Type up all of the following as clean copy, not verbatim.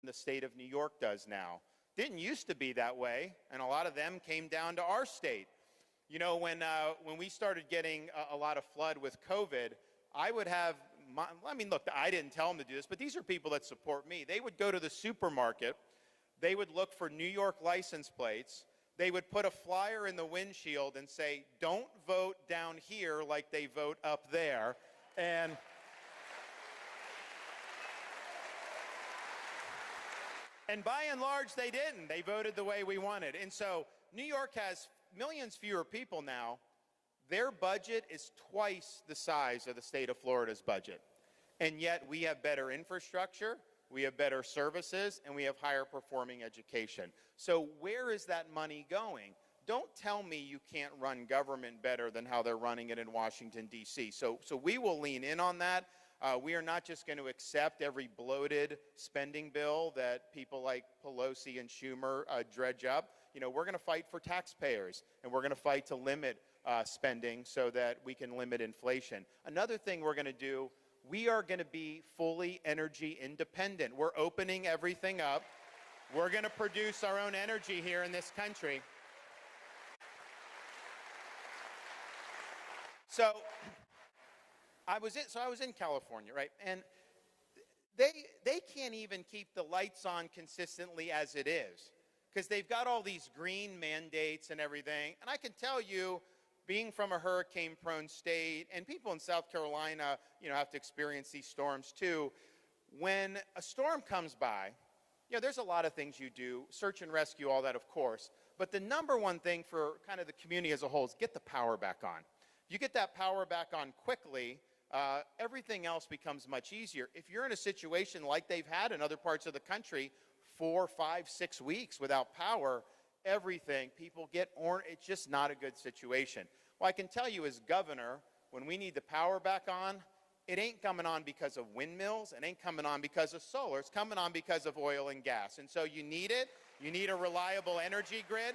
the state of New York does now. Didn't used to be that way, and a lot of them came down to our state. You know, when we started getting a lot of flood with COVID, I would have, I mean, look, I didn't tell them to do this, but these are people that support me. They would go to the supermarket, they would look for New York license plates, they would put a flyer in the windshield and say, don't vote down here like they vote up there. And by and large, they didn't. They voted the way we wanted. And so New York has millions fewer people now. Their budget is twice the size of the state of Florida's budget. And yet we have better infrastructure, we have better services, and we have higher performing education. So where is that money going? Don't tell me you can't run government better than how they're running it in Washington, D.C. So we will lean in on that. We are not just going to accept every bloated spending bill that people like Pelosi and Schumer dredge up. You know, we're going to fight for taxpayers, and we're going to fight to limit spending so that we can limit inflation. Another thing we're going to do, we are going to be fully energy independent. We're opening everything up. We're going to produce our own energy here in this country. So I was in California, right? And they can't even keep the lights on consistently as it is because they've got all these green mandates and everything. And I can tell you, being from a hurricane-prone state, and people in South Carolina, you know, have to experience these storms too. When a storm comes by, you know, there's a lot of things you do, search and rescue, all that, of course. But the number one thing for kind of the community as a whole is get the power back on. If you get that power back on quickly, everything else becomes much easier. If you're in a situation like they've had in other parts of the country, 4, 5, 6 weeks without power, everything, people get, it's just not a good situation. Well, I can tell you as governor, when we need the power back on, it ain't coming on because of windmills, it ain't coming on because of solar, it's coming on because of oil and gas. And so you need it, you need a reliable energy grid.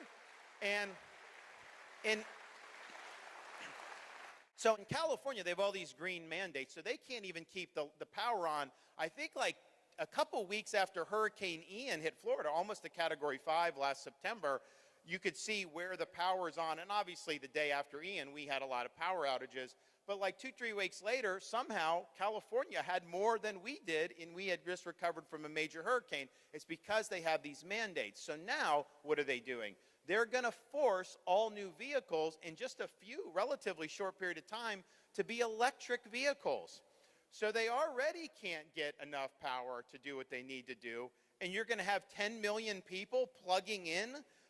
So in California, they have all these green mandates, so they can't even keep the power on. I think like a couple weeks after Hurricane Ian hit Florida, almost a Category 5 last September, you could see where the power is on. And obviously the day after Ian, we had a lot of power outages. But like 2-3 weeks later, somehow California had more than we did, and we had just recovered from a major hurricane. It's because they have these mandates. So now, what are they doing? They're going to force all new vehicles in just a few, relatively short period of time, to be electric vehicles. So they already can't get enough power to do what they need to do, and you're going to have 10 million people plugging in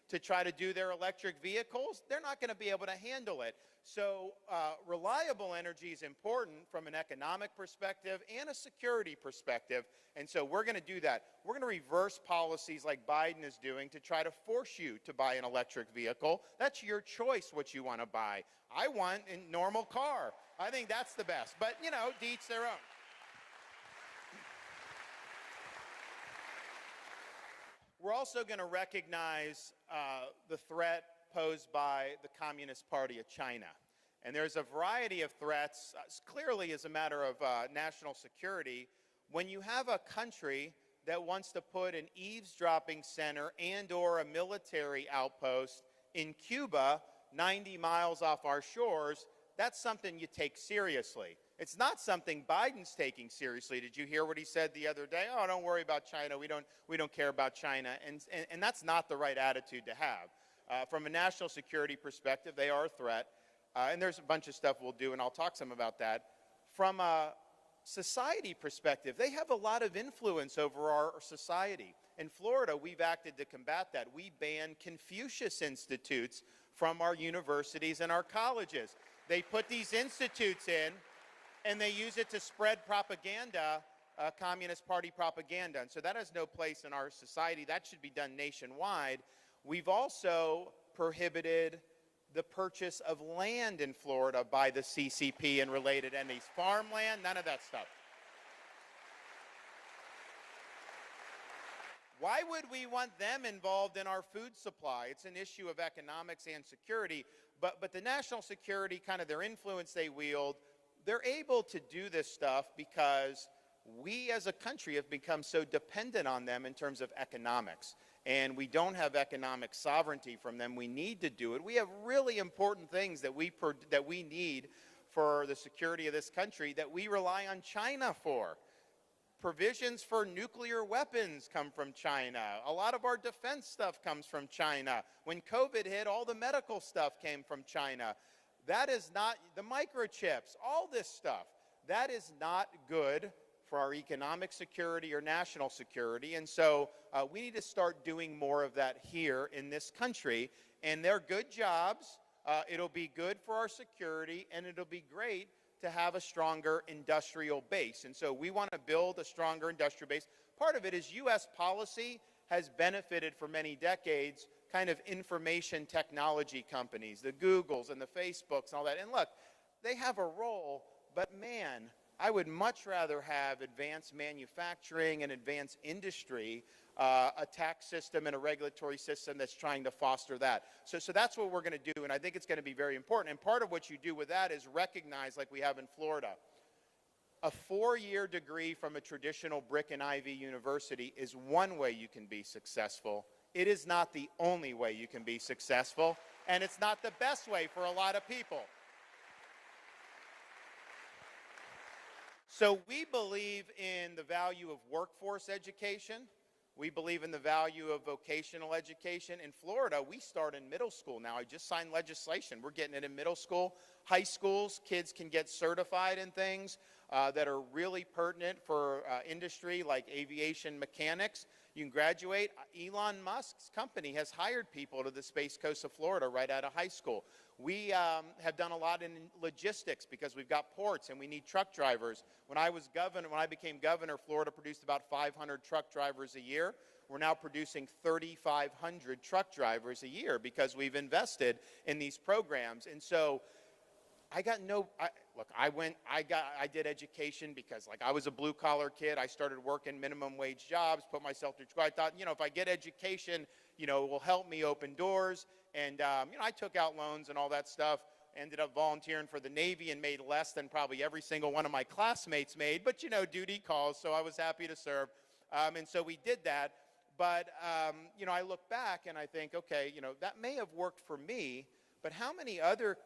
to try to do their electric vehicles. They're not going to be able to handle it. So reliable energy is important from an economic perspective and a security perspective, and so we're going to do that. We're going to reverse policies like Biden is doing to try to force you to buy an electric vehicle. That's your choice what you want to buy. I want a normal car. I think that's the best, but you know, to each their own. We're also going to recognize the threat posed by the Communist Party of China. And there's a variety of threats, clearly as a matter of national security. When you have a country that wants to put an eavesdropping center and/or a military outpost in Cuba, 90 miles off our shores, that's something you take seriously. It's not something Biden's taking seriously. Did you hear what he said the other day? Oh, don't worry about China. We don't care about China. And that's not the right attitude to have. From a national security perspective, they are a threat. And there's a bunch of stuff we'll do, and I'll talk some about that. From a society perspective, they have a lot of influence over our society. In Florida, we've acted to combat that. We banned Confucius institutes from our universities and our colleges. They put these institutes in, and they use it to spread propaganda, Communist Party propaganda. And so that has no place in our society. That should be done nationwide. We've also prohibited the purchase of land in Florida by the CCP and related entities. Farmland, none of that stuff. Why would we want them involved in our food supply? It's an issue of economics and security, but the national security, kind of their influence they wield, they're able to do this stuff because we as a country have become so dependent on them in terms of economics. And we don't have economic sovereignty from them. We need to do it. We have really important things that we need for the security of this country that we rely on China for. Provisions for nuclear weapons come from China. A lot of our defense stuff comes from China. When COVID hit, all the medical stuff came from China. That is not, the microchips, all this stuff, that is not good for our economic security or national security. And so we need to start doing more of that here in this country. And they're good jobs. It'll be good for our security, and it'll be great to have a stronger industrial base. And so we want to build a stronger industrial base. Part of it is U.S. policy has benefited for many decades kind of information technology companies, the Googles and the Facebooks and all that. And look, they have a role, but man, I would much rather have advanced manufacturing and advanced industry, a tax system and a regulatory system that's trying to foster that. So that's what we're going to do, and I think it's going to be very important. And part of what you do with that is recognize, like we have in Florida, a 4-year degree from a traditional brick and ivy university is one way you can be successful. It is not the only way you can be successful, and it's not the best way for a lot of people. So we believe in the value of workforce education. We believe in the value of vocational education. In Florida, we start in middle school now. I just signed legislation. We're getting it in middle school. High schools, kids can get certified in things that are really pertinent for industry, like aviation mechanics. You can graduate. Elon Musk's company has hired people to the Space Coast of Florida right out of high school. We have done a lot in logistics because we've got ports and we need truck drivers. When I became governor, Florida produced about 500 truck drivers a year. We're now producing 3,500 truck drivers a year because we've invested in these programs. And so I did education because I was a blue collar kid. I started working minimum wage jobs, put myself through school. I thought, if I get education, it will help me open doors. And, I took out loans and all that stuff, ended up volunteering for the Navy and made less than probably every single one of my classmates made. But, duty calls, so I was happy to serve. And so we did that. But, I look back and I think, okay, that may have worked for me. But how many other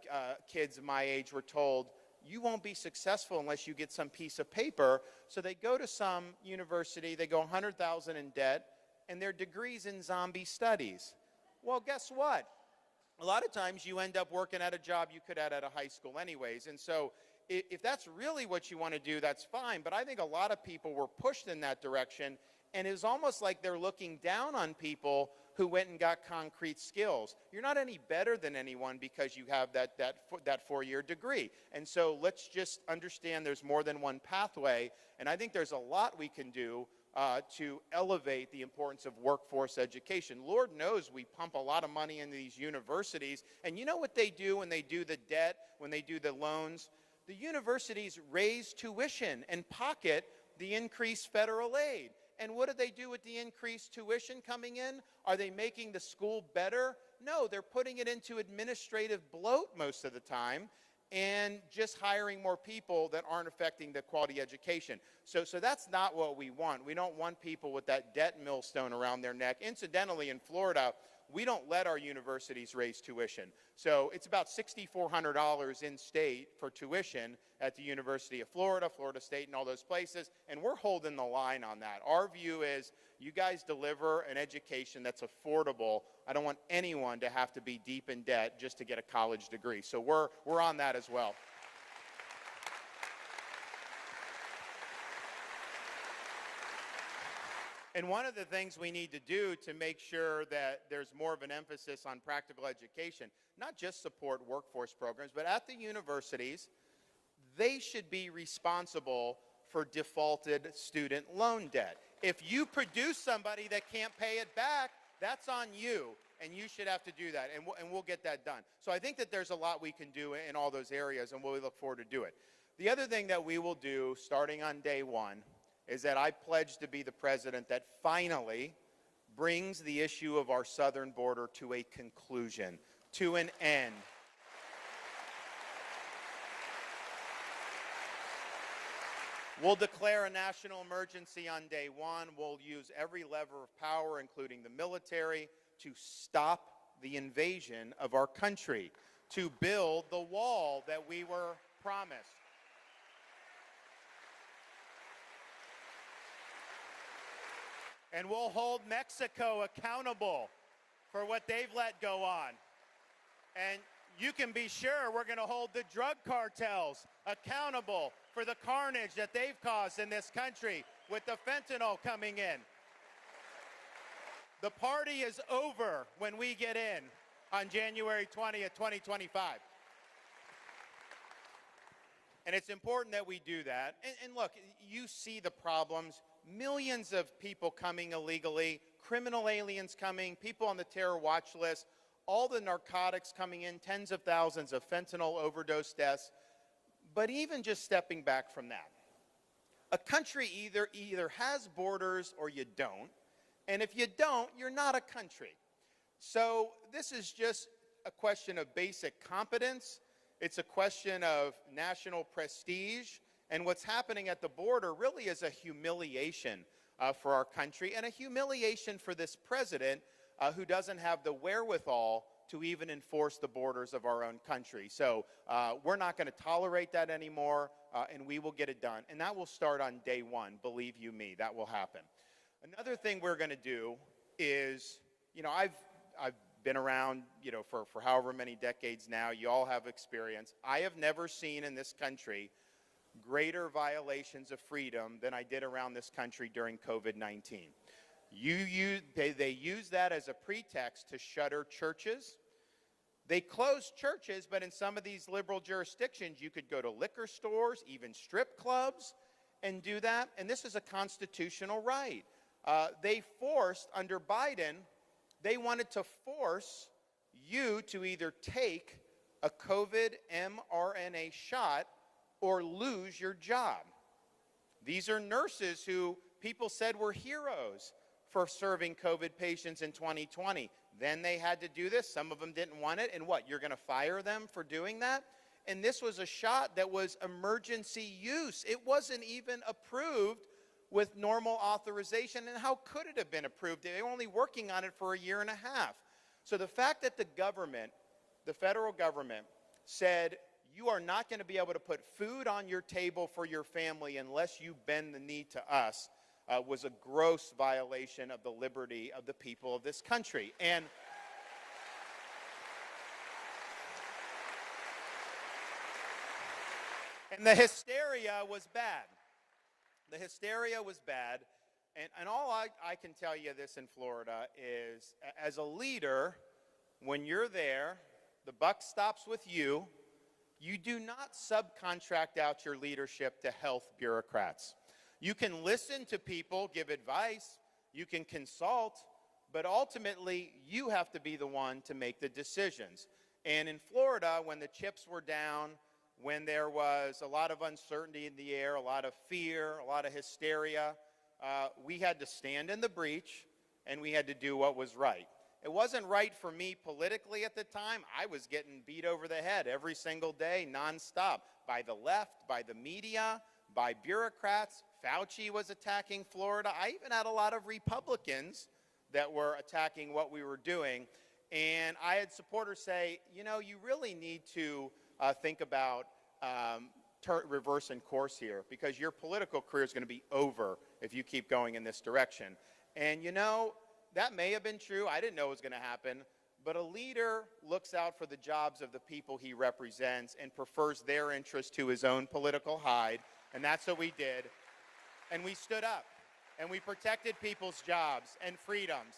kids my age were told, you won't be successful unless you get some piece of paper? So they go to some university, they go $100,000 in debt, and their degree's in zombie studies. Well, guess what? A lot of times you end up working at a job you could have at a high school anyways. And so if that's really what you want to do, that's fine. But I think a lot of people were pushed in that direction, and it's almost like they're looking down on people who went and got concrete skills. You're not any better than anyone because you have that 4-year degree. And so let's just understand there's more than one pathway. And I think there's a lot we can do to elevate the importance of workforce education. Lord knows we pump a lot of money into these universities. And you know what they do when they do the debt, when they do the loans? The universities raise tuition and pocket the increased federal aid. And what do they do with the increased tuition coming in? Are they making the school better? No, they're putting it into administrative bloat most of the time and just hiring more people that aren't affecting the quality education. So that's not what we want. We don't want people with that debt millstone around their neck. Incidentally, in Florida, we don't let our universities raise tuition. So it's about $6,400 in state for tuition at the University of Florida, Florida State, and all those places, and we're holding the line on that. Our view is you guys deliver an education that's affordable. I don't want anyone to have to be deep in debt just to get a college degree. So we're on that as well. And one of the things we need to do to make sure that there's more of an emphasis on practical education, not just support workforce programs, but at the universities, they should be responsible for defaulted student loan debt. If you produce somebody that can't pay it back, that's on you, and you should have to do that, and we'll get that done. So I think that there's a lot we can do in all those areas, and we look forward to do it. The other thing that we will do starting on day one is that I pledge to be the president that finally brings the issue of our southern border to a conclusion, to an end. We'll declare a national emergency on day one. We'll use every lever of power, including the military, to stop the invasion of our country, to build the wall that we were promised. And we'll hold Mexico accountable for what they've let go on. And you can be sure we're going to hold the drug cartels accountable for the carnage that they've caused in this country with the fentanyl coming in. The party is over when we get in on January 20th, 2025. And it's important that we do that. And look, you see the problems. Millions of people coming illegally, criminal aliens coming, people on the terror watch list, all the narcotics coming in, tens of thousands of fentanyl overdose deaths. But even just stepping back from that, a country either has borders or you don't. And if you don't, you're not a country. So this is just a question of basic competence. It's a question of national prestige. And what's happening at the border really is a humiliation for our country and a humiliation for this president who doesn't have the wherewithal to even enforce the borders of our own country. So we're not going to tolerate that anymore, and we will get it done. And that will start on day one, believe you me, that will happen. Another thing we're going to do is, I've been around, for however many decades now. You all have experience. I have never seen in this country greater violations of freedom than I did around this country during COVID-19. They use that as a pretext to shutter churches. They closed churches, but in some of these liberal jurisdictions, you could go to liquor stores, even strip clubs, and do that. And this is a constitutional right. They forced, under Biden, they wanted to force you to either take a COVID mRNA shot or lose your job. These are nurses who people said were heroes for serving COVID patients in 2020. Then they had to do this. Some of them didn't want it. And what, you're going to fire them for doing that? And this was a shot that was emergency use. It wasn't even approved with normal authorization. And how could it have been approved? They were only working on it for a year and a half. So the fact that the government, the federal government, said, you are not going to be able to put food on your table for your family unless you bend the knee to us, was a gross violation of the liberty of the people of this country. And the hysteria was bad. The hysteria was bad. And all I can tell you this in Florida is, as a leader, when you're there, the buck stops with you. You do not subcontract out your leadership to health bureaucrats. You can listen to people, give advice, you can consult, but ultimately you have to be the one to make the decisions. And in Florida, when the chips were down, when there was a lot of uncertainty in the air, a lot of fear, a lot of hysteria, we had to stand in the breach and we had to do what was right. It wasn't right for me politically at the time. I was getting beat over the head every single day, nonstop, by the left, by the media, by bureaucrats. Fauci was attacking Florida. I even had a lot of Republicans that were attacking what we were doing. And I had supporters say, you really need to think about reversing course here, because your political career is going to be over if you keep going in this direction. And that may have been true. I didn't know it was going to happen. But a leader looks out for the jobs of the people he represents and prefers their interest to his own political hide. And that's what we did. And we stood up. And we protected people's jobs and freedoms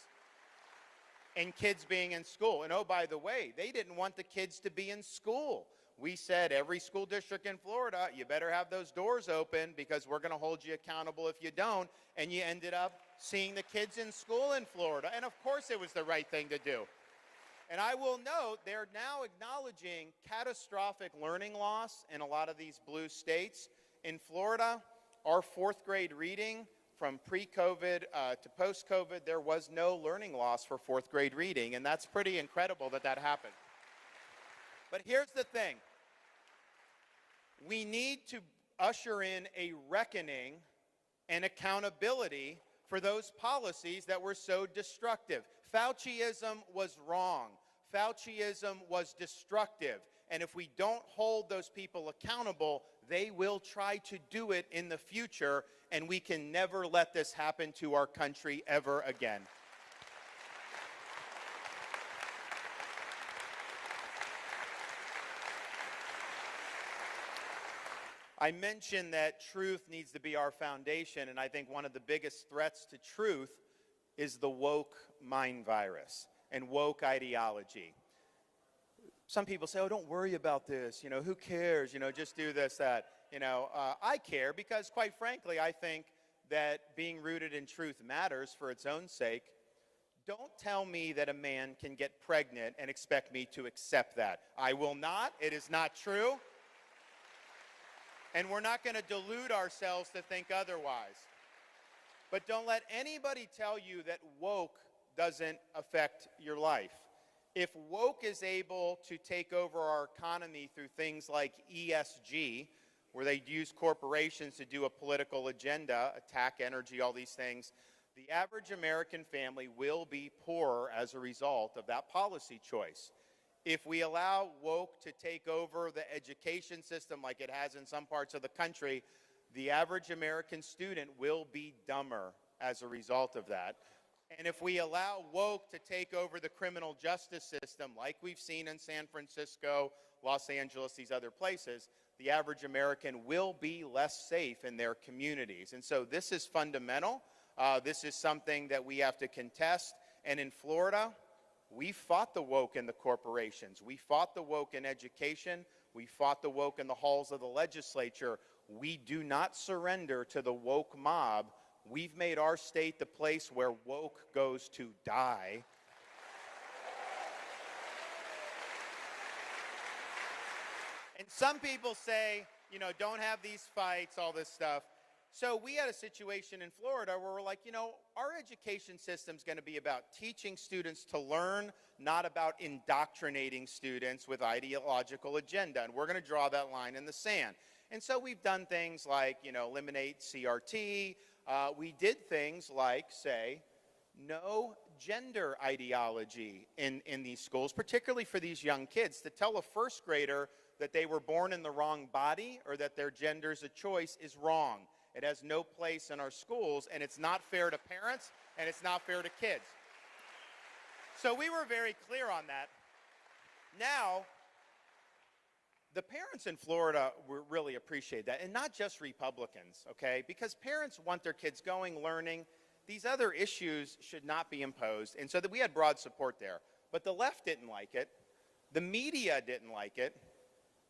and kids being in school. And oh, by the way, they didn't want the kids to be in school. We said, every school district in Florida, you better have those doors open because we're going to hold you accountable if you don't. And you ended up seeing the kids in school in Florida. And of course it was the right thing to do. And I will note, they're now acknowledging catastrophic learning loss in a lot of these blue states. In Florida, our fourth grade reading, from pre-COVID to post-COVID, there was no learning loss for fourth grade reading. And that's pretty incredible that that happened. But here's the thing. We need to usher in a reckoning and accountability for those policies that were so destructive. Fauciism was wrong. Fauciism was destructive. And if we don't hold those people accountable, they will try to do it in the future, and we can never let this happen to our country ever again. I mentioned that truth needs to be our foundation, and I think one of the biggest threats to truth is the woke mind virus and woke ideology. Some people say, oh, don't worry about this, who cares, just do this, that. I care because, quite frankly, I think that being rooted in truth matters for its own sake. Don't tell me that a man can get pregnant and expect me to accept that. I will not. It is not true. And we're not going to delude ourselves to think otherwise. But don't let anybody tell you that woke doesn't affect your life. If woke is able to take over our economy through things like ESG, where they use corporations to do a political agenda, attack energy, all these things, the average American family will be poorer as a result of that policy choice. If we allow woke to take over the education system like it has in some parts of the country, the average American student will be dumber as a result of that. And if we allow woke to take over the criminal justice system like we've seen in San Francisco, Los Angeles, these other places, the average American will be less safe in their communities. And so this is fundamental. This is something that we have to contest. And in Florida, we fought the woke in the corporations. We fought the woke in education. We fought the woke in the halls of the legislature. We do not surrender to the woke mob. We've made our state the place where woke goes to die. And some people say, don't have these fights, all this stuff. So we had a situation in Florida where we're like, our education system's going to be about teaching students to learn, not about indoctrinating students with ideological agenda. And we're going to draw that line in the sand. And so we've done things like, eliminate CRT. We did things like, say, no gender ideology in these schools, particularly for these young kids. To tell a first grader that they were born in the wrong body or that their gender's a choice is wrong. It has no place in our schools, and it's not fair to parents, and it's not fair to kids. So we were very clear on that. Now, the parents in Florida really appreciate that, and not just Republicans, okay? Because parents want their kids going, learning. These other issues should not be imposed, and so that we had broad support there. But the left didn't like it. The media didn't like it.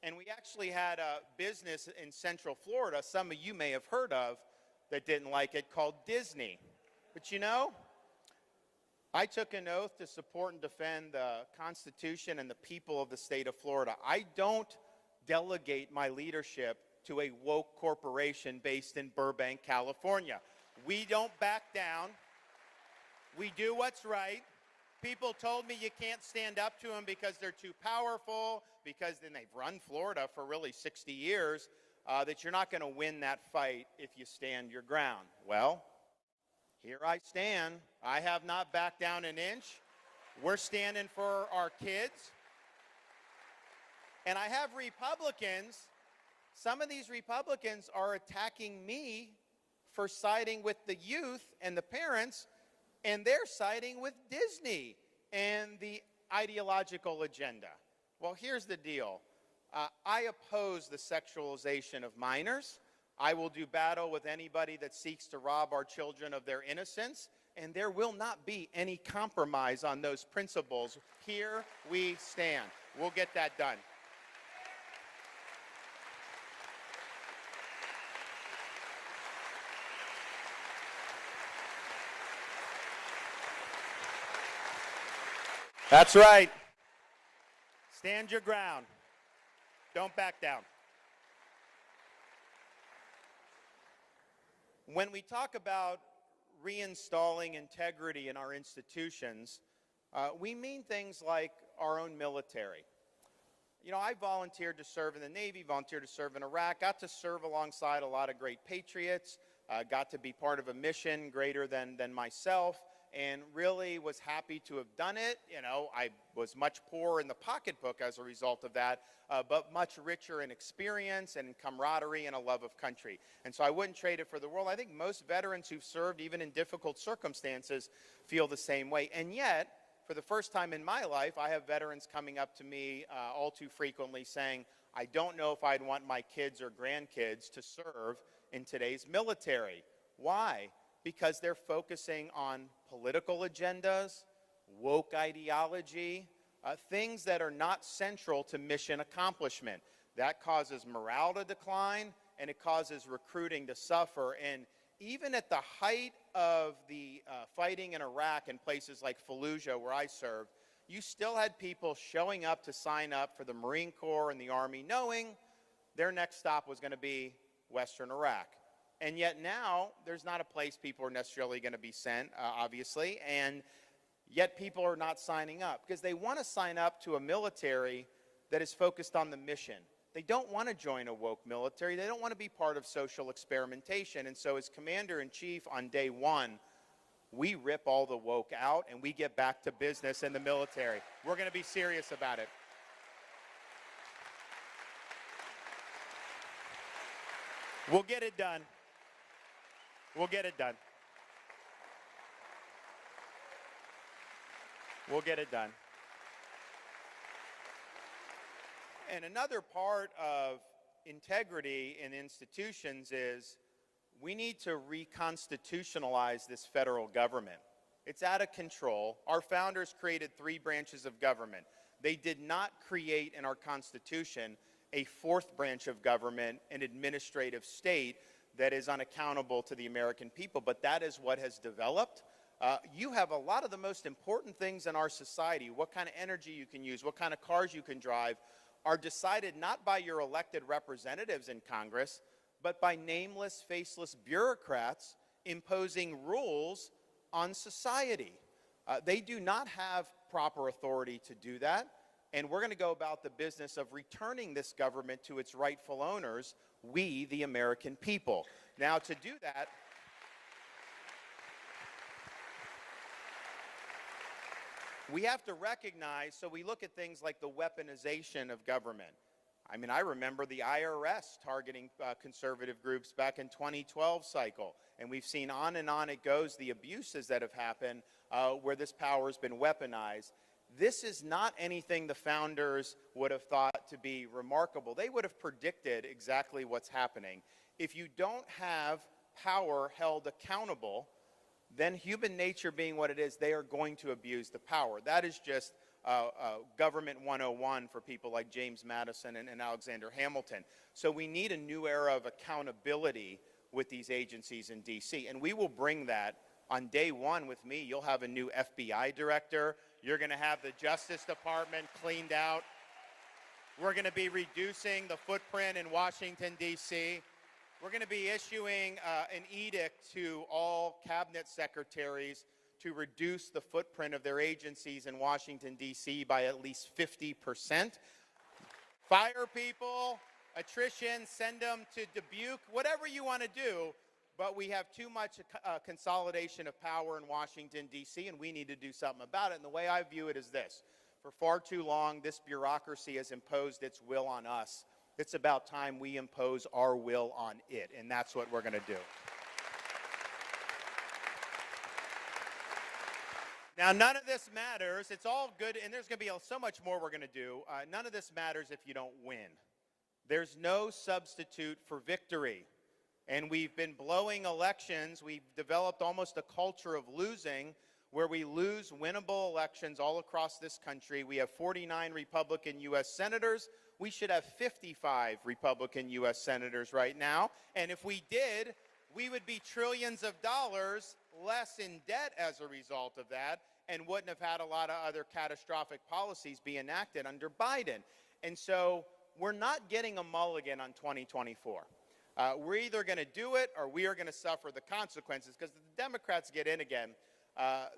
And we actually had a business in Central Florida, some of you may have heard of, that didn't like it, called Disney. But I took an oath to support and defend the Constitution and the people of the state of Florida. I don't delegate my leadership to a woke corporation based in Burbank, California. We don't back down. We do what's right. People told me you can't stand up to them because they're too powerful, because then they've run Florida for really 60 years, that you're not going to win that fight if you stand your ground. Well, here I stand. I have not backed down an inch. We're standing for our kids. And I have Republicans. Some of these Republicans are attacking me for siding with the youth and the parents, and they're siding with Disney and the ideological agenda. Well, here's the deal. I oppose the sexualization of minors. I will do battle with anybody that seeks to rob our children of their innocence, and there will not be any compromise on those principles. Here we stand. We'll get that done. That's right. Stand your ground. Don't back down. When we talk about reinstalling integrity in our institutions, we mean things like our own military. You know, I volunteered to serve in the Navy, volunteered to serve in Iraq, got to serve alongside a lot of great patriots, got to be part of a mission greater than myself, and really was happy to have done it. You know, I was much poorer in the pocketbook as a result of that, but much richer in experience and in camaraderie and a love of country. And so I wouldn't trade it for the world. I think most veterans who've served, even in difficult circumstances, feel the same way. And yet, for the first time in my life, I have veterans coming up to me all too frequently saying, I don't know if I'd want my kids or grandkids to serve in today's military. Why? Because they're focusing on political agendas, woke ideology, things that are not central to mission accomplishment. That causes morale to decline, and it causes recruiting to suffer. And even at the height of the fighting in Iraq and places like Fallujah, where I served, you still had people showing up to sign up for the Marine Corps and the Army, knowing their next stop was going to be Western Iraq. And yet now, there's not a place people are necessarily going to be sent, obviously, and yet people are not signing up because they want to sign up to a military that is focused on the mission. They don't want to join a woke military. They don't want to be part of social experimentation. And so as Commander-in-Chief on day one, we rip all the woke out and we get back to business in the military. We're going to be serious about it. We'll get it done. We'll get it done. We'll get it done. And another part of integrity in institutions is we need to reconstitutionalize this federal government. It's out of control. Our founders created 3 branches of government. They did not create in our Constitution a 4th branch of government, an administrative state that is unaccountable to the American people, but that is what has developed. You have a lot of the most important things in our society, what kind of energy you can use, what kind of cars you can drive, are decided not by your elected representatives in Congress, but by nameless, faceless bureaucrats imposing rules on society. They do not have proper authority to do that, and we're going to go about the business of returning this government to its rightful owners, we, the American people. Now, to do that, we have to recognize, so we look at things like the weaponization of government. I mean, I remember the IRS targeting conservative groups back in 2012 cycle, and we've seen on and on it goes, the abuses that have happened where this power has been weaponized. This is not anything the founders would have thought to be remarkable. They would have predicted exactly what's happening. If you don't have power held accountable, then human nature being what it is, they are going to abuse the power. That is just government 101 for people like James Madison and Alexander Hamilton. So we need a new era of accountability with these agencies in D.C., and we will bring that on day one with me. You'll have a new FBI director. You're going to have the Justice Department cleaned out. We're going to be reducing the footprint in Washington, D.C. We're going to be issuing an edict to all cabinet secretaries to reduce the footprint of their agencies in Washington, D.C. by at least 50%. Fire people, attrition, send them to Dubuque, whatever you want to do, but we have too much consolidation of power in Washington, D.C., and we need to do something about it. And the way I view it is this. For far too long, this bureaucracy has imposed its will on us. It's about time we impose our will on it, and that's what we're going to do. Now, none of this matters. It's all good, and there's going to be so much more we're going to do. None of this matters if you don't win. There's no substitute for victory. And we've been blowing elections. We've developed almost a culture of losing where we lose winnable elections all across this country. We have 49 Republican U.S. senators. We should have 55 Republican U.S. senators right now. And if we did, we would be trillions of dollars less in debt as a result of that and wouldn't have had a lot of other catastrophic policies be enacted under Biden. And so we're not getting a mulligan on 2024. We're either going to do it or we are going to suffer the consequences, because if the Democrats get in again,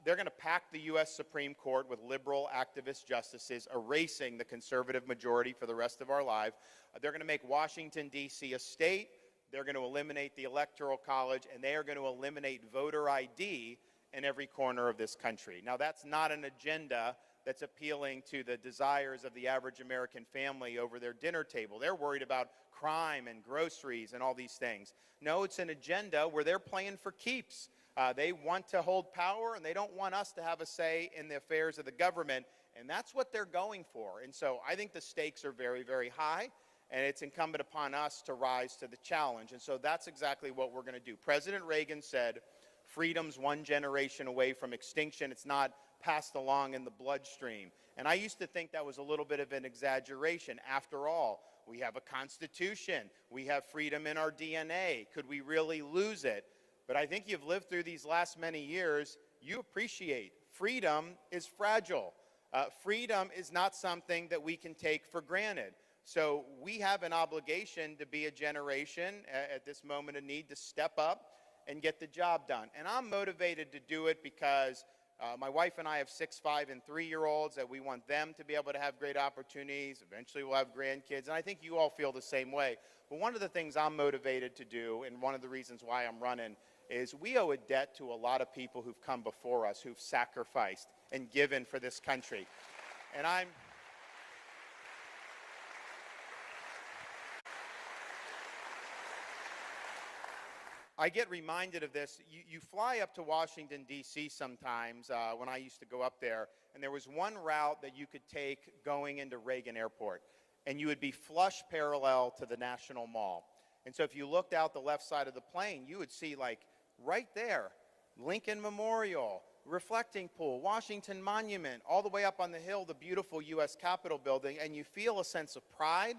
they're going to pack the U.S. Supreme Court with liberal activist justices, erasing the conservative majority for the rest of our life. They're going to make Washington, D.C. a state. They're going to eliminate the Electoral College, and they are going to eliminate voter ID in every corner of this country. Now, that's not an agenda that's appealing to the desires of the average American family over their dinner table. They're worried about crime and groceries and all these things. No, it's an agenda where they're playing for keeps. They want to hold power, and they don't want us to have a say in the affairs of the government, and that's what they're going for. And so I think the stakes are very, very high, and it's incumbent upon us to rise to the challenge. And so that's exactly what we're going to do. President Reagan said, freedom's one generation away from extinction. It's not passed along in the bloodstream. And I used to think that was a little bit of an exaggeration. After all, we have a constitution. We have freedom in our DNA. Could we really lose it? But I think you've lived through these last many years. You appreciate freedom is fragile. Freedom is not something that we can take for granted. So we have an obligation to be a generation at this moment of need to step up and get the job done. And I'm motivated to do it because my wife and I have 6, 5, and 3-year-olds that we want them to be able to have great opportunities. Eventually we'll have grandkids, and I think you all feel the same way. But one of the things I'm motivated to do, and one of the reasons why I'm running, is we owe a debt to a lot of people who've come before us, who've sacrificed and given for this country. And I get reminded of this. You fly up to Washington, D.C. sometimes when I used to go up there, and there was one route that you could take going into Reagan Airport, and you would be flush parallel to the National Mall. And so if you looked out the left side of the plane, you would see, like, right there, Lincoln Memorial, Reflecting Pool, Washington Monument, all the way up on the hill, the beautiful U.S. Capitol building, and you feel a sense of pride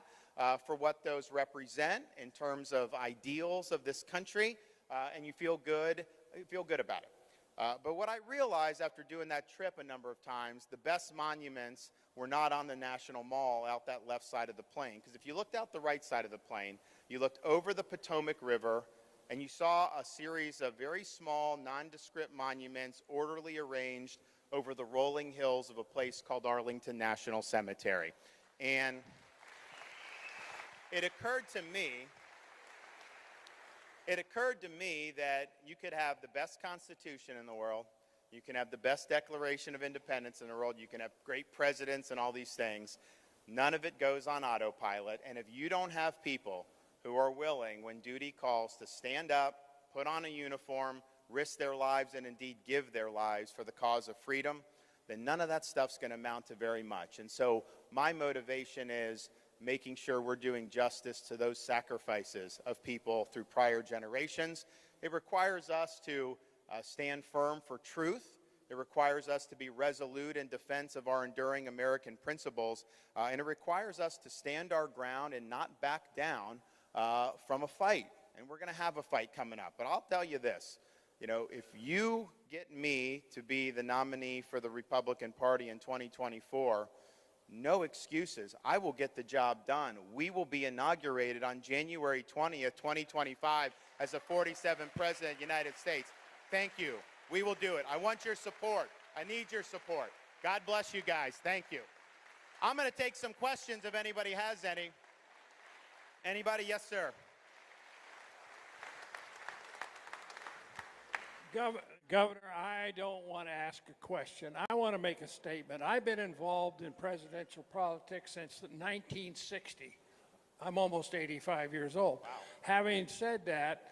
for what those represent in terms of ideals of this country. And you feel good about it. But what I realized after doing that trip a number of times, the best monuments were not on the National Mall out that left side of the plane. Because if you looked out the right side of the plane, you looked over the Potomac River, and you saw a series of very small, nondescript monuments orderly arranged over the rolling hills of a place called Arlington National Cemetery. And it occurred to me that you could have the best Constitution in the world, you can have the best Declaration of Independence in the world, you can have great presidents and all these things. None of it goes on autopilot, and if you don't have people who are willing, when duty calls, to stand up, put on a uniform, risk their lives, and indeed give their lives for the cause of freedom, then none of that stuff's going to amount to very much. And so my motivation is making sure we're doing justice to those sacrifices of people through prior generations. It requires us to stand firm for truth. It requires us to be resolute in defense of our enduring American principles. And it requires us to stand our ground and not back down from a fight. And we're going to have a fight coming up. But I'll tell you this, if you get me to be the nominee for the Republican Party in 2024, no excuses. I will get the job done. We will be inaugurated on January 20th, 2025 as the 47th President of the United States. Thank you. We will do it. I want your support. I need your support. God bless you guys. Thank you. I'm going to take some questions if anybody has any. Anybody? Yes, sir. Governor, I don't want to ask a question. I want to make a statement. I've been involved in presidential politics since 1960. I'm almost 85 years old. Wow. Having said that,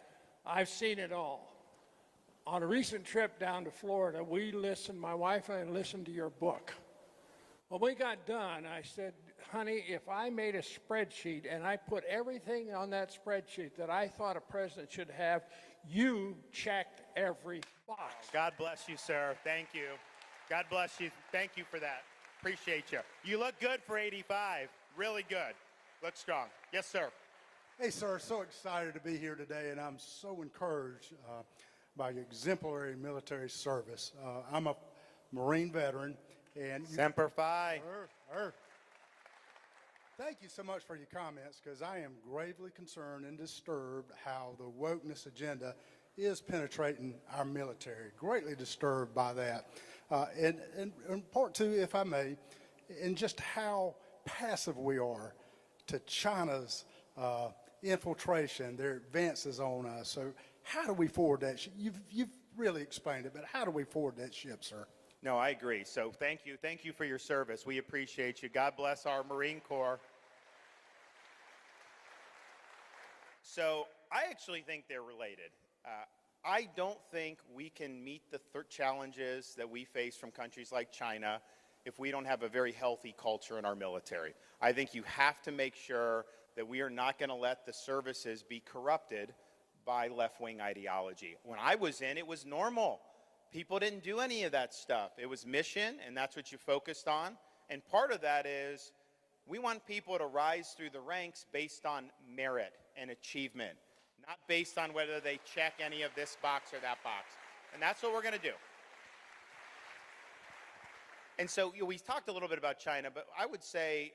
I've seen it all. On a recent trip down to Florida, my wife and I listened to your book. When we got done, I said, honey, if I made a spreadsheet and I put everything on that spreadsheet that I thought a president should have, you checked every box. God bless you, sir. Thank you. God bless you. Thank you for that. Appreciate you. You look good for 85. Really good. Look strong. Yes, sir. Hey, sir. So excited to be here today, and I'm so encouraged by your exemplary military service. I'm a Marine veteran. And Semper Fi. Thank you so much for your comments, because I am gravely concerned and disturbed how the wokeness agenda is penetrating our military. Greatly disturbed by that. And part two, if I may, in just how passive we are to China's infiltration, their advances on us. So how do we forward that? You've really explained it, but how do we forward that ship, sir? No, I agree. So thank you. Thank you for your service. We appreciate you. God bless our Marine Corps. So I actually think they're related. I don't think we can meet the challenges that we face from countries like China if we don't have a very healthy culture in our military. I think you have to make sure that we are not going to let the services be corrupted by left-wing ideology. When I was in, it was normal. People didn't do any of that stuff. It was mission, and that's what you focused on. And part of that is we want people to rise through the ranks based on merit and achievement, not based on whether they check any of this box or that box. And that's what we're going to do. And so we talked a little bit about China, but I would say,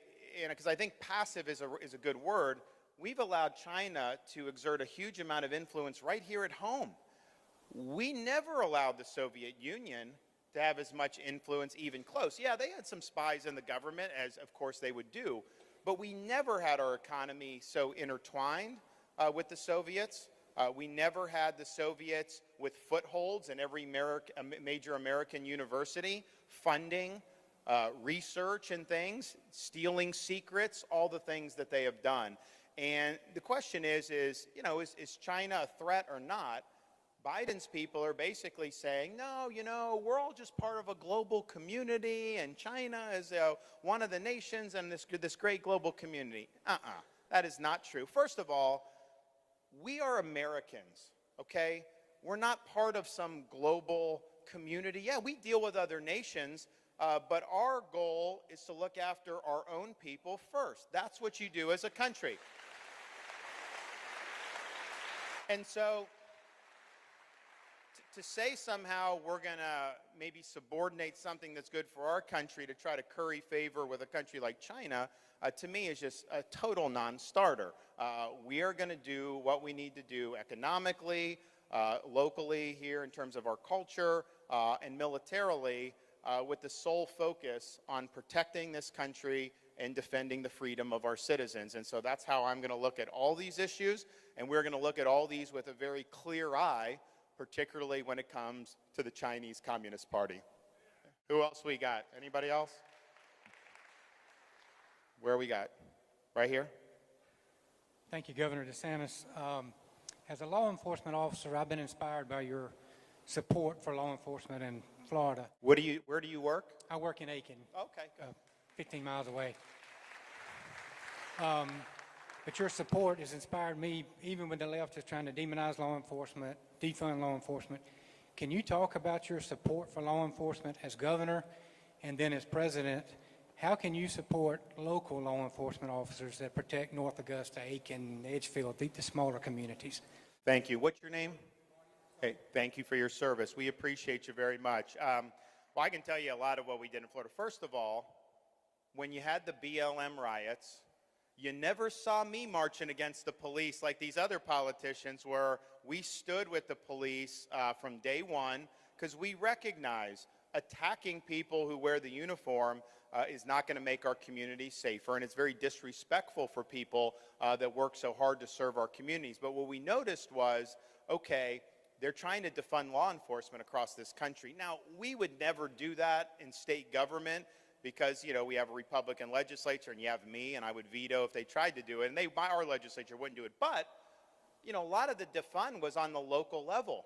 because I think passive is a good word, we've allowed China to exert a huge amount of influence right here at home. We never allowed the Soviet Union to have as much influence even close. Yeah, they had some spies in the government, as of course they would do, but we never had our economy so intertwined with the Soviets. We never had the Soviets with footholds in every major American university, funding research and things, stealing secrets, all the things that they have done. And the question is China a threat or not? Biden's people are basically saying, no, we're all just part of a global community, and China is one of the nations and this great global community. That is not true. First of all, we are Americans, okay? We're not part of some global community. Yeah, we deal with other nations, but our goal is to look after our own people first. That's what you do as a country. And so to say somehow we're going to maybe subordinate something that's good for our country to try to curry favor with a country like China, to me is just a total non-starter. We are going to do what we need to do economically, locally here in terms of our culture, and militarily with the sole focus on protecting this country and defending the freedom of our citizens. And so that's how I'm going to look at all these issues, and we're going to look at all these with a very clear eye, particularly when it comes to the Chinese Communist Party. Who else we got? Anybody else? Where we got? Right here? Thank you, Governor DeSantis. As a law enforcement officer, I've been inspired by your support for law enforcement in Florida. Where do you work? I work in Aiken. Okay, good. 15 miles away. But your support has inspired me, even when the left is trying to demonize law enforcement, defund law enforcement. Can you talk about your support for law enforcement as governor and then as president? How can you support local law enforcement officers that protect North Augusta, Aiken, Edgefield, the smaller communities? Thank you. What's your name? Hey, thank you for your service. We appreciate you very much. Well, I can tell you a lot of what we did in Florida. First of all, when you had the BLM riots, you never saw me marching against the police like these other politicians where we stood with the police from day one, because we recognize attacking people who wear the uniform is not going to make our communities safer, and it's very disrespectful for people that work so hard to serve our communities. But what we noticed was, okay, they're trying to defund law enforcement across this country. Now, we would never do that in state government, because, we have a Republican legislature, and you have me, and I would veto if they tried to do it, and our legislature wouldn't do it. But, a lot of the defund was on the local level.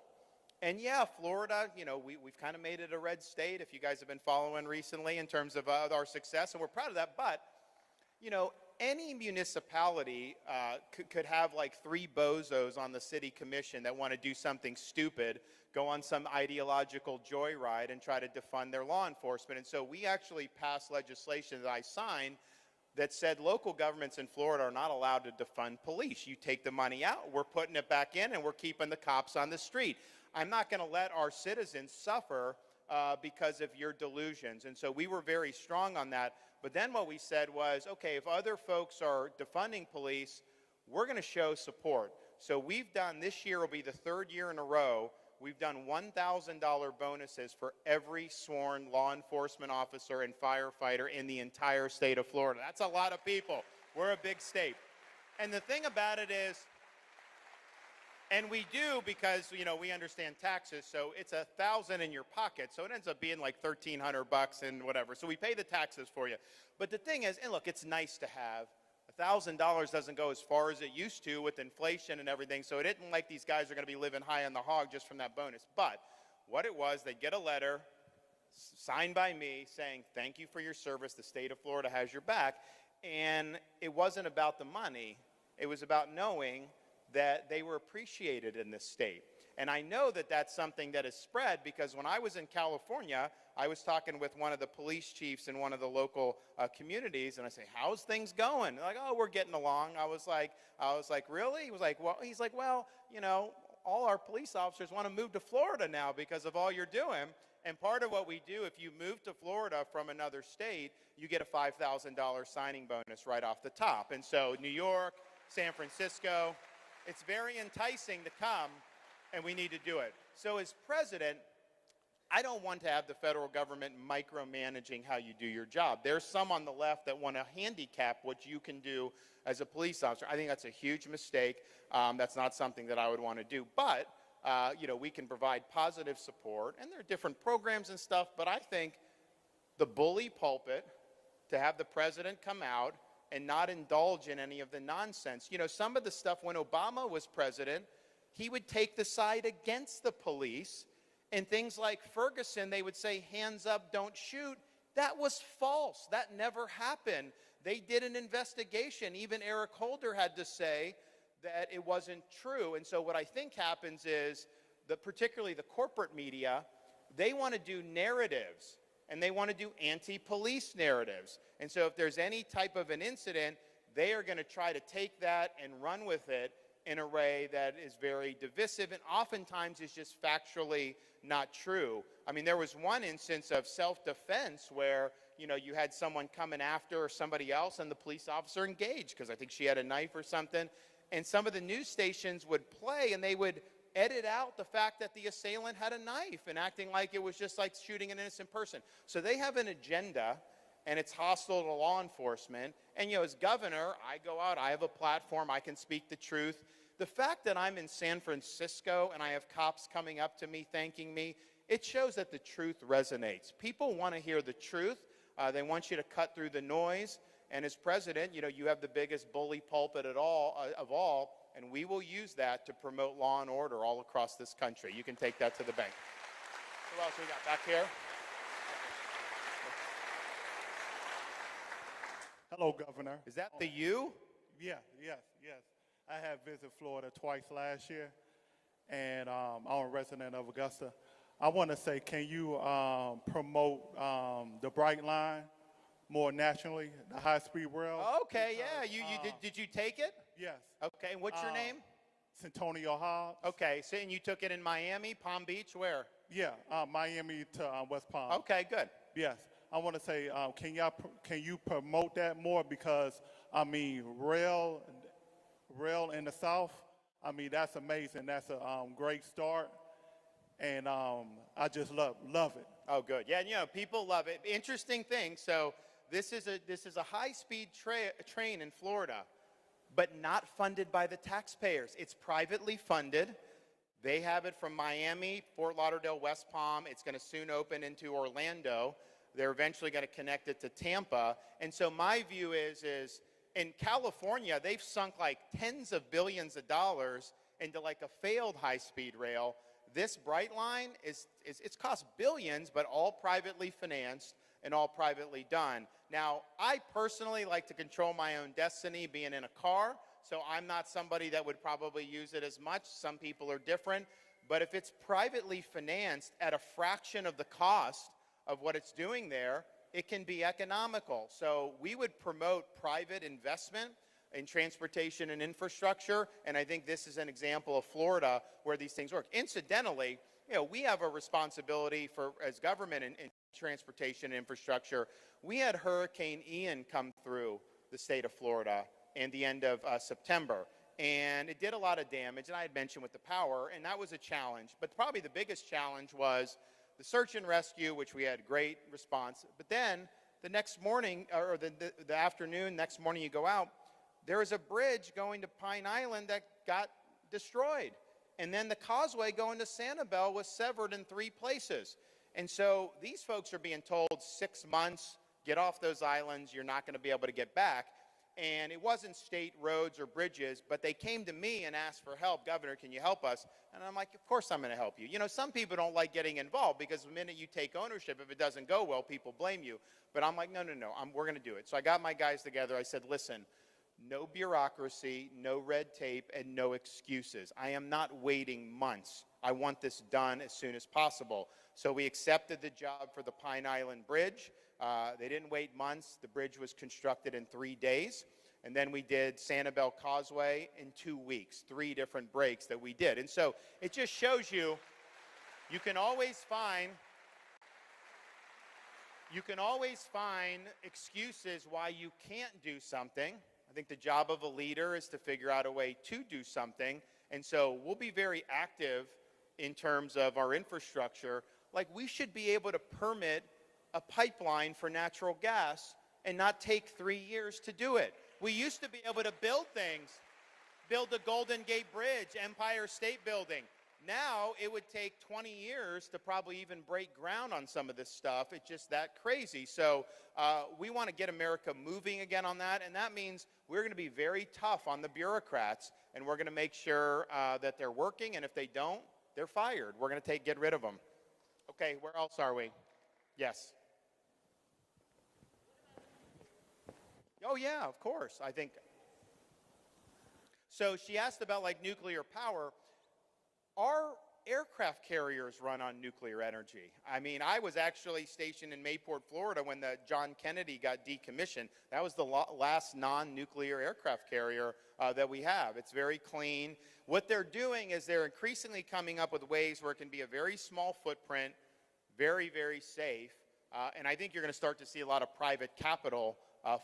And yeah, Florida, we've kind of made it a red state, if you guys have been following recently, in terms of our success, and we're proud of that. But, any municipality could have like 3 bozos on the city commission that want to do something stupid, go on some ideological joyride and try to defund their law enforcement. And so we actually passed legislation that I signed that said local governments in Florida are not allowed to defund police. You take the money out, we're putting it back in, and we're keeping the cops on the street. I'm not going to let our citizens suffer because of your delusions. And so we were very strong on that. But then what we said was, okay, if other folks are defunding police, we're going to show support. So we've done, this year will be the third year in a row, we've done $1,000 bonuses for every sworn law enforcement officer and firefighter in the entire state of Florida. That's a lot of people. We're a big state. And the thing about it is, and we do because, you know, we understand taxes, so it's $1,000 in your pocket, so it ends up being like $1,300 and whatever. So we pay the taxes for you. But the thing is, and look, it's nice to have. $1,000 doesn't go as far as it used to with inflation and everything, so it isn't like these guys are going to be living high on the hog just from that bonus. But what it was, they get a letter signed by me saying, thank you for your service, the state of Florida has your back. And it wasn't about the money, it was about knowing that they were appreciated in this state. And I know that that's something that is spread because when I was in California, I was talking with one of the police chiefs in one of the local communities, and I say, how's things going? They're like, oh, we're getting along. I was like, really? He was like, well, you know, all our police officers want to move to Florida now because of all you're doing. And part of what we do, if you move to Florida from another state, you get a $5,000 signing bonus right off the top. And so New York, San Francisco, it's very enticing to come, and we need to do it. So as president, I don't want to have the federal government micromanaging how you do your job. There's some on the left that want to handicap what you can do as a police officer. I think that's a huge mistake. That's not something that I would want to do. But, you know, we can provide positive support, and there are different programs and stuff, but I think the bully pulpit, to have the president come out and not indulge in any of the nonsense. You know, some of the stuff when Obama was president, he would take the side against the police, and things like Ferguson, they would say, hands up, don't shoot. That was false. That never happened. They did an investigation. Even Eric Holder had to say that it wasn't true. And so what I think happens is that particularly the corporate media, they want to do narratives, and they want to do anti-police narratives. And so if there's any type of an incident, they are going to try to take that and run with it in a way that is very divisive and oftentimes is just factually not true. I mean, there was one instance of self-defense where, you know, you had someone coming after somebody else and the police officer engaged because I think she had a knife or something. And some of the news stations would play and they would edit out the fact that the assailant had a knife and acting like it was just like shooting an innocent person. So they have an agenda, and it's hostile to law enforcement. And, you know, as governor, I go out, I have a platform, I can speak the truth. The fact that I'm in San Francisco and I have cops coming up to me thanking me, it shows that the truth resonates. People want to hear the truth. They want you to cut through the noise. And as president, you know, you have the biggest bully pulpit of all, and we will use that to promote law and order all across this country. You can take that to the bank. Who else we got back here? Hello, Governor. Is that the you? Yeah, yes. I have visited Florida twice last year, and I'm a resident of Augusta. I want to say, can you promote the Bright Line more nationally, the high-speed rail? Okay, yeah. Did you take it? Yes. Okay, and what's your name? Santonio Hobbs. Okay, so and you took it in Miami, Palm Beach, where? Yeah, Miami to West Palm. Okay, good. Yes. I want to say, can you promote that more? Because, I mean, rail in the South, I mean, that's amazing. That's a great start. And I just love it. Oh, good. Yeah, you know, people love it. Interesting thing. So this is a high-speed train in Florida, but not funded by the taxpayers. It's privately funded. They have it from Miami, Fort Lauderdale, West Palm. It's going to soon open into Orlando. They're eventually going to connect it to Tampa. And so my view is in California, they've sunk like tens of billions of dollars into like a failed high-speed rail. This Bright Line it's cost billions, but all privately financed and all privately done. Now, I personally like to control my own destiny being in a car, so I'm not somebody that would probably use it as much. Some people are different. But if it's privately financed at a fraction of the cost of what it's doing there, it can be economical. So we would promote private investment in transportation and infrastructure, and I think this is an example of Florida where these things work. Incidentally, you know, we have a responsibility for, as government in transportation and infrastructure. We had Hurricane Ian come through the state of Florida in the end of September. and it did a lot of damage, and I had mentioned with the power, and that was a challenge. But probably the biggest challenge was the search and rescue, which we had great response. But then the next morning, or the afternoon, next morning you go out, there was a bridge going to Pine Island that got destroyed. And then the causeway going to Sanibel was severed in 3 places. And so these folks are being told 6 months, get off those islands, you're not going to be able to get back. And it wasn't state roads or bridges, but they came to me and asked for help. Governor, can you help us? And I'm like, of course I'm going to help you. You know, some people don't like getting involved because the minute you take ownership, if it doesn't go well, people blame you. But I'm like, no, we're going to do it. So I got my guys together. I said, listen, no bureaucracy, no red tape, and no excuses. I am not waiting months. I want this done as soon as possible. So we accepted the job for the Pine Island Bridge. They didn't wait months. The bridge was constructed in 3 days. And then we did Sanibel Causeway in 2 weeks, 3 different breaks that we did. And so it just shows you, you can always find excuses why you can't do something. I think the job of a leader is to figure out a way to do something. And so we'll be very active in terms of our infrastructure. Like, we should be able to permit a pipeline for natural gas and not take 3 years to do it. We used to be able to build things, build the Golden Gate Bridge, Empire State Building. Now it would take 20 years to probably even break ground on some of this stuff. It's just that crazy. So we want to get America moving again on that, and that means we're going to be very tough on the bureaucrats, and we're going to make sure that they're working, and if they don't, they're fired. We're going to get rid of them. Okay, where else are we? Yes. Oh, yeah, of course. I think. So she asked about like nuclear power. Our aircraft carriers run on nuclear energy. I mean, I was actually stationed in Mayport, Florida when the John Kennedy got decommissioned. That was the last non-nuclear aircraft carrier that we have. It's very clean. What they're doing is they're increasingly coming up with ways where it can be a very small footprint, very, very safe. And I think you're going to start to see a lot of private capital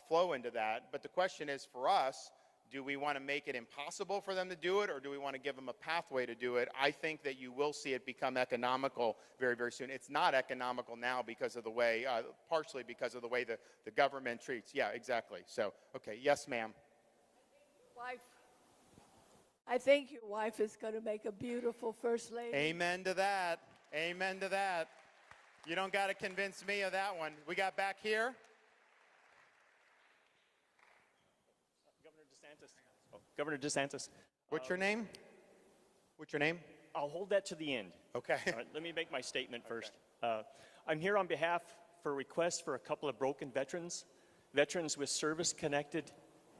flow into that. But the question is, for us, do we want to make it impossible for them to do it, or do we want to give them a pathway to do it? I think that you will see it become economical very, very soon. It's not economical now because of the way, partially because of the way the government treats. Yeah, exactly. So, okay, yes, ma'am. I think your wife is going to make a beautiful first lady. Amen to that. Amen to that. You don't got to convince me of that one. We got back here. Governor DeSantis. What's your name? What's your name? I'll hold that to the end. Okay. All right, let me make my statement first. I'm here on behalf for a request for a couple of broken veterans with service-connected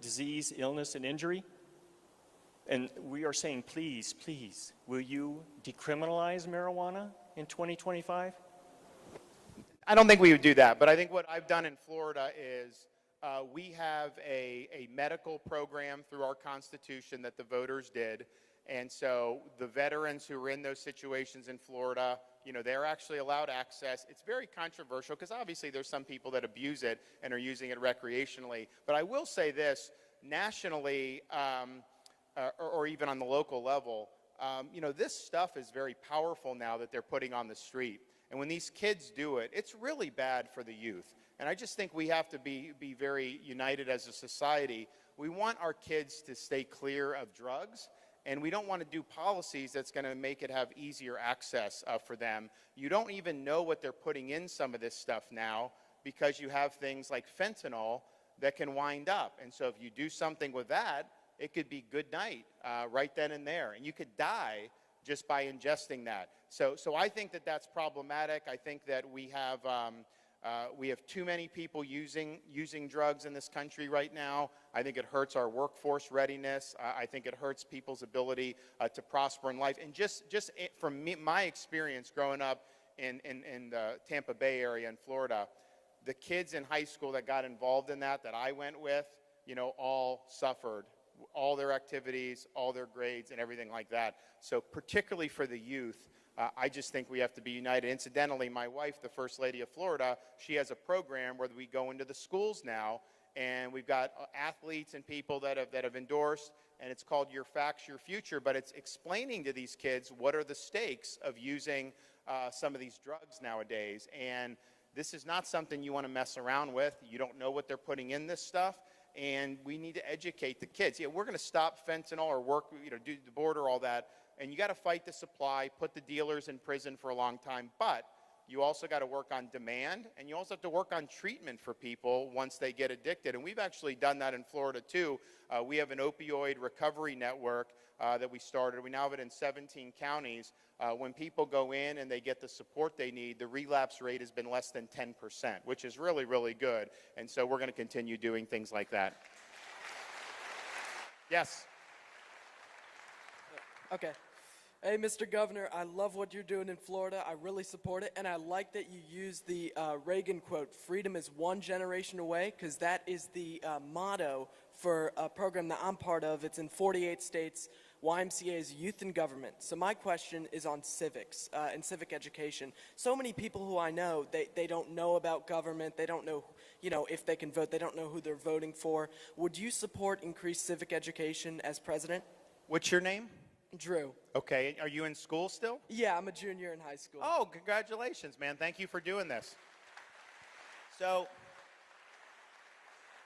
disease, illness, and injury. And we are saying, please, please, will you decriminalize marijuana in 2025? I don't think we would do that, but I think what I've done in Florida is we have a medical program through our Constitution that the voters did. And so the veterans who are in those situations in Florida, you know, they're actually allowed access. It's very controversial because obviously there's some people that abuse it and are using it recreationally. But I will say this, nationally, or even on the local level, you know, this stuff is very powerful now that they're putting on the street. And when these kids do it, it's really bad for the youth. And I just think we have to be very united as a society. We want our kids to stay clear of drugs, and we don't want to do policies that's going to make it have easier access for them. You don't even know what they're putting in some of this stuff now because you have things like fentanyl that can wind up. And so if you do something with that, it could be good night right then and there. And you could die just by ingesting that. So I think that that's problematic. I think that we have too many people using drugs in this country right now. I think it hurts our workforce readiness. I think it hurts people's ability to prosper in life. And just from my experience growing up in the Tampa Bay area in Florida, the kids in high school that got involved in that I went with, you know, all suffered. All their activities, all their grades, and everything like that. So particularly for the youth, I just think we have to be united. Incidentally, my wife, the First Lady of Florida, she has a program where we go into the schools now And we've got athletes and people that have endorsed, and it's called Your Facts, Your Future, but it's explaining to these kids what are the stakes of using some of these drugs nowadays. And this is not something you want to mess around with. You don't know what they're putting in this stuff, and we need to educate the kids. Yeah, we're going to stop fentanyl or work, do the border, all that, and you got to fight the supply, put the dealers in prison for a long time, but you also got to work on demand, and you also have to work on treatment for people once they get addicted. And we've actually done that in Florida, too. We have an opioid recovery network that we started. We now have it in 17 counties. When people go in and they get the support they need, the relapse rate has been less than 10%, which is really, really good. And so we're going to continue doing things like that. Yes. Okay. Hey, Mr. Governor, I love what you're doing in Florida. I really support it, and I like that you use the Reagan quote, "Freedom is one generation away," because that is the motto for a program that I'm part of. It's in 48 states. YMCA is Youth in Government. So my question is on civics and civic education. So many people who I know, they don't know about government. They don't know, if they can vote. They don't know who they're voting for. Would you support increased civic education as president? What's your name? Drew. Okay. Are you in school still? Yeah, I'm a junior in high school. Oh, congratulations, man. Thank you for doing this. So,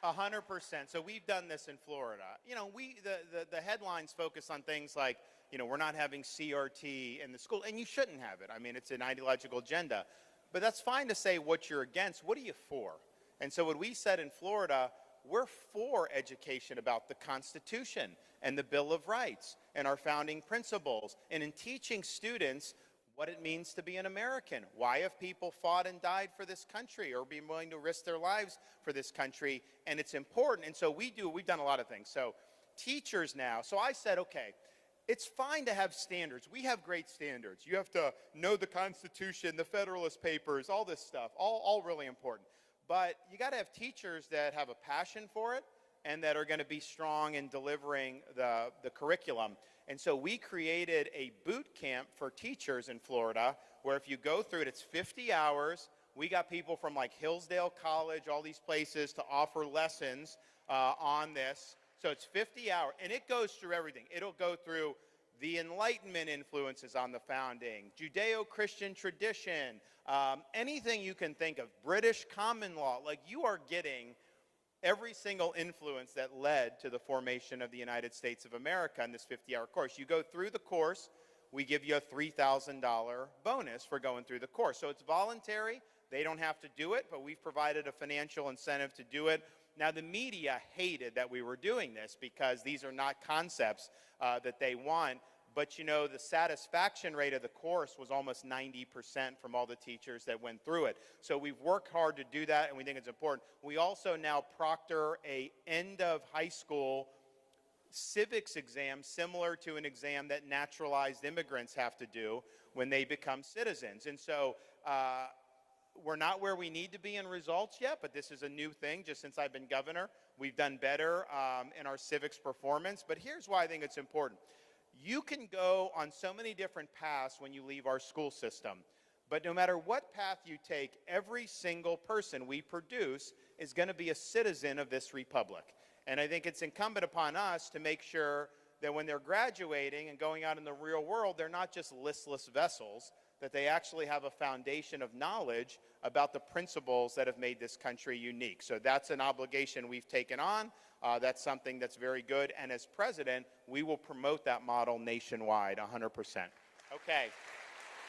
100%. So we've done this in Florida. The headlines focus on things like, we're not having CRT in the school, and you shouldn't have it. I mean, it's an ideological agenda. But that's fine to say what you're against. What are you for? And so what we said in Florida, we're for education about the Constitution and the Bill of Rights and our founding principles, and in teaching students what it means to be an American. Why have people fought and died for this country or been willing to risk their lives for this country? And it's important. And so we've done a lot of things. So teachers now, so I said, okay, it's fine to have standards. We have great standards. You have to know the Constitution, the Federalist Papers, all this stuff, all really important. But you got to have teachers that have a passion for it and that are going to be strong in delivering the curriculum. And so we created a boot camp for teachers in Florida where if you go through it, it's 50 hours. We got people from like Hillsdale College, all these places to offer lessons on this. So it's 50 hours, and it goes through everything. It'll go through the Enlightenment influences on the founding, Judeo-Christian tradition, anything you can think of, British common law. Like, you are getting every single influence that led to the formation of the United States of America in this 50-hour course. You go through the course, we give you a $3,000 bonus for going through the course. So it's voluntary. They don't have to do it, but we've provided a financial incentive to do it. Now, the media hated that we were doing this because these are not concepts that they want. But, the satisfaction rate of the course was almost 90% from all the teachers that went through it. So we've worked hard to do that, and we think it's important. We also now proctor a end of high school civics exam similar to an exam that naturalized immigrants have to do when they become citizens. And so we're not where we need to be in results yet, but this is a new thing. Just since I've been governor, we've done better in our civics performance. But here's why I think it's important. You can go on so many different paths when you leave our school system. But no matter what path you take, every single person we produce is going to be a citizen of this republic. And I think it's incumbent upon us to make sure that when they're graduating and going out in the real world, they're not just listless vessels, that they actually have a foundation of knowledge about the principles that have made this country unique. So that's an obligation we've taken on. That's something that's very good. And as president, we will promote that model nationwide, 100%. Okay.